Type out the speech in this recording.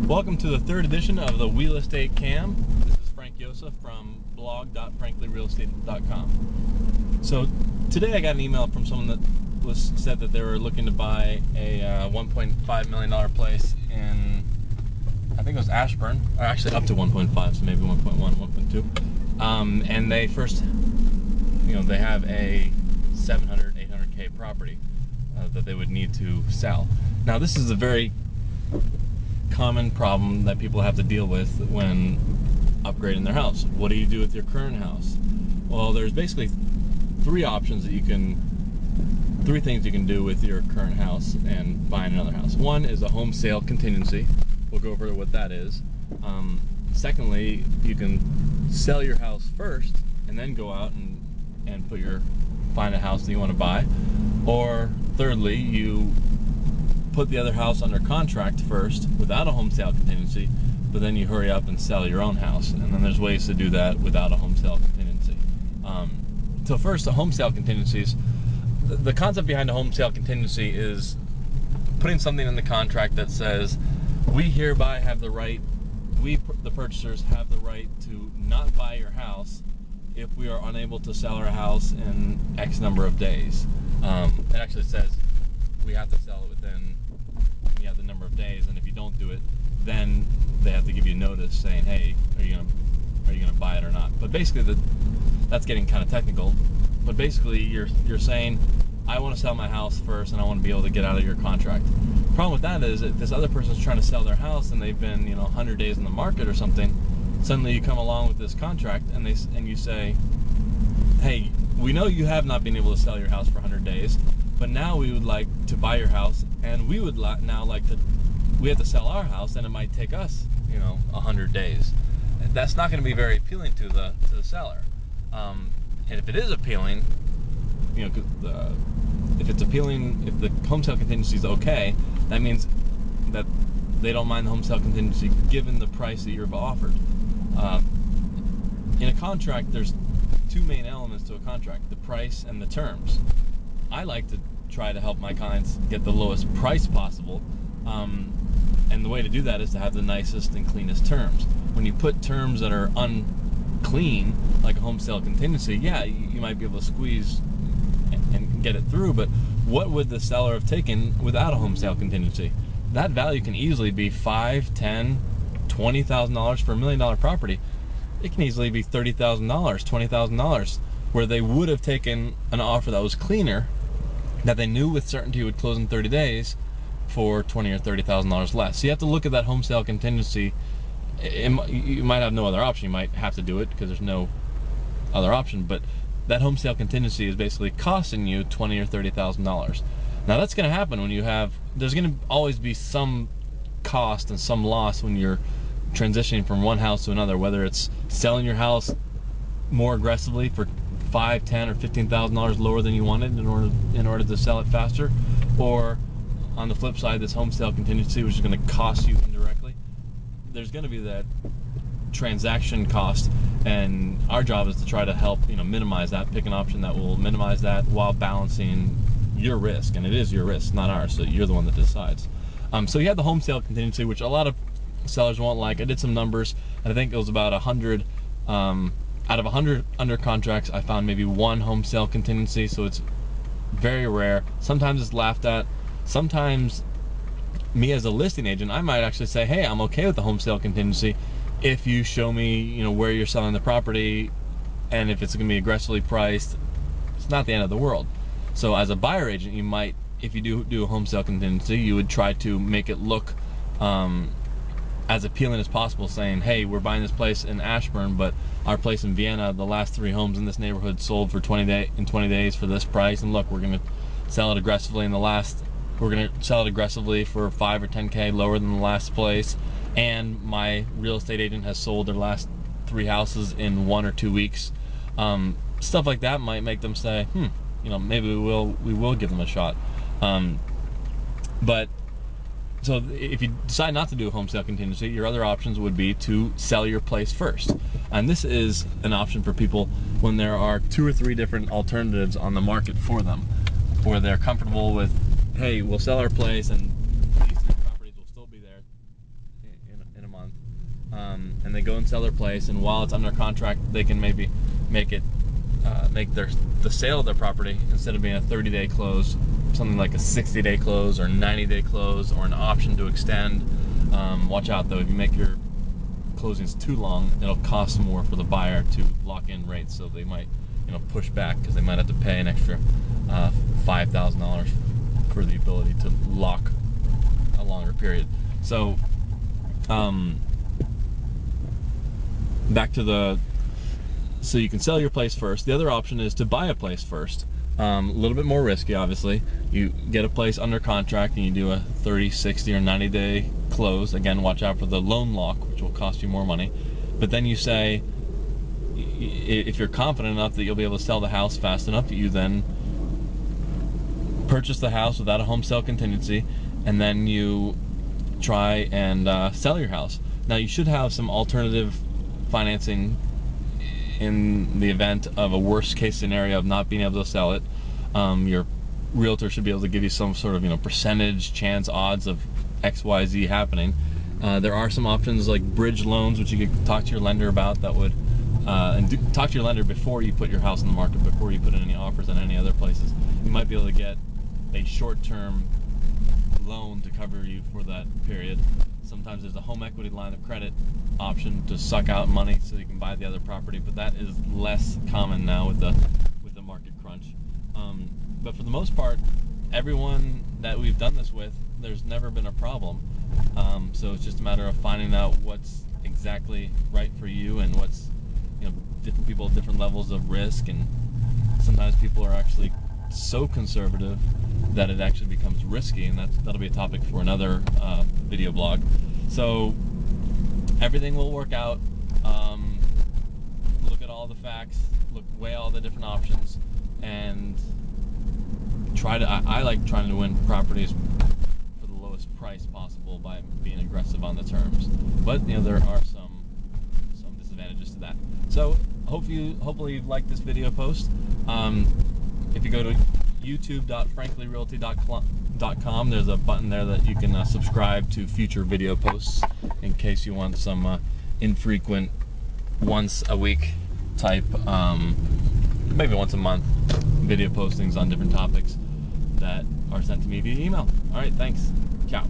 Welcome to the third edition of the WheelEstateCam. This is Frank Yosa from blog.franklyrealestate.com. So today I got an email from someone that said that they were looking to buy a $1.5 million place in, I think it was Ashburn, or actually up to 1.5, so maybe 1.1, 1.2. And they first, they have a 700, 800K property that they would need to sell. Now this is a very common problem that people have to deal with when upgrading their house. What do you do with your current house? Well, there's basically three things you can do with your current house and buying another house. One is a home sale contingency. We'll go over what that is. Secondly, you can sell your house first and then go out and find a house that you want to buy. Or thirdly, you put the other house under contract first without a home sale contingency, but then you hurry up and sell your own house. And then there's ways to do that without a home sale contingency. So first, the home sale contingencies. The concept behind a home sale contingency is putting something in the contract that says, we hereby have the right, the purchasers have the right to not buy your house if we are unable to sell our house in X number of days. It actually says we have to sell it within the number of days, and if you don't do it, then they have to give you notice saying, hey, are you gonna buy it or not? But basically, that's getting kind of technical. But basically, you're saying, I want to sell my house first, and I want to be able to get out of your contract. The problem with that is, if this other person's trying to sell their house and they've been 100 days in the market or something, suddenly you come along with this contract and you say, hey, we know you have not been able to sell your house for 100 days, but now we would like to buy your house, and we would now like to, we have to sell our house, and it might take us 100 days. That's not going to be very appealing to the seller. And if it is appealing, if it's appealing, if the home sale contingency is okay, that means that they don't mind the home sale contingency given the price that you've offered. In a contract, there's two main elements to a contract: the price and the terms. I like to try to help my clients get the lowest price possible, and the way to do that is to have the nicest and cleanest terms. When you put terms that are unclean, like a home sale contingency, yeah, you might be able to squeeze and get it through, but what would the seller have taken without a home sale contingency? That value can easily be $5,000, $10,000, $20,000 for $1 million property. It can easily be $30,000, $20,000, where they would have taken an offer that was cleaner, that they knew with certainty would close in 30 days for $20,000 or $30,000 less. So you have to look at that home sale contingency. You might have no other option. You might have to do it because there's no other option, but that home sale contingency is basically costing you $20,000 or $30,000. Now that's going to happen when there's going to always be some cost and some loss when you're transitioning from one house to another, whether it's selling your house more aggressively for $5,000, $10,000 or $15,000 lower than you wanted in order to sell it faster, or on the flip side, this home sale contingency, which is going to cost you indirectly. There's going to be that transaction cost, and our job is to try to help minimize that. Pick an option that will minimize that while balancing your risk, and it is your risk, not ours, so you're the one that decides. So you have the home sale contingency, which a lot of sellers won't like. I did some numbers, and I think it was about 100 out of 100 under contracts, I found maybe one home sale contingency, so it's very rare. Sometimes it's laughed at. Sometimes me as a listing agent, I might actually say, hey, I'm okay with the home sale contingency if you show me where you're selling the property, and if it's going to be aggressively priced. It's not the end of the world. So as a buyer agent, you might, if you do a home sale contingency, you would try to make it look as appealing as possible, saying, hey, we're buying this place in Ashburn, but our place in Vienna, the last 3 homes in this neighborhood sold for 20 days for this price, and look, we're going to sell it aggressively we're going to sell it aggressively for 5 or 10K lower than the last place, and my real estate agent has sold their last 3 houses in 1 or 2 weeks. Stuff like that might make them say, maybe we will give them a shot. But so if you decide not to do a home sale contingency, your other options would be to sell your place first. And this is an option for people when there are 2 or 3 different alternatives on the market for them, where they're comfortable with, hey, we'll sell our place and these 3 properties will still be there. in a month, and they go and sell their place, and while it's under contract, they can maybe make the sale of their property, instead of being a 30-day close, something like a 60-day close or 90-day close, or an option to extend. Watch out though, if you make your closings too long, it'll cost more for the buyer to lock in rates, so they might push back, because they might have to pay an extra $5,000 for the ability to lock a longer period. So back to so you can sell your place first. The other option is to buy a place first. A little bit more risky, obviously. You get a place under contract and you do a 30, 60, or 90-day close. Again, watch out for the loan lock, which will cost you more money. But then you say, if you're confident enough that you'll be able to sell the house fast enough, you then purchase the house without a home sale contingency, and then you try and sell your house. Now, you should have some alternative financing in the event of a worst case scenario of not being able to sell it. Your realtor should be able to give you some sort of percentage chance odds of XYZ happening. There are some options like bridge loans, which you could talk to your lender about, that would talk to your lender before you put your house on the market, before you put in any offers on any other places. You might be able to get a short-term loan to cover you for that period. Sometimes there's a home equity line of credit option to suck out money so you can buy the other property, but that is less common now with the market crunch. But for the most part, everyone that we've done this with, there's never been a problem. So it's just a matter of finding out what's exactly right for you, and what's different people have different levels of risk, and sometimes people are actually so conservative that it actually becomes risky, and that'll be a topic for another video blog. So everything will work out. Look at all the facts, weigh all the different options, and I like trying to win properties for the lowest price possible by being aggressive on the terms. But there are some disadvantages to that. So hopefully you like this video post. If you go to youtube.franklyrealty.com, there's a button there that you can subscribe to future video posts, in case you want some infrequent, once a week type, maybe once a month, video postings on different topics that are sent to me via email. All right, thanks. Ciao.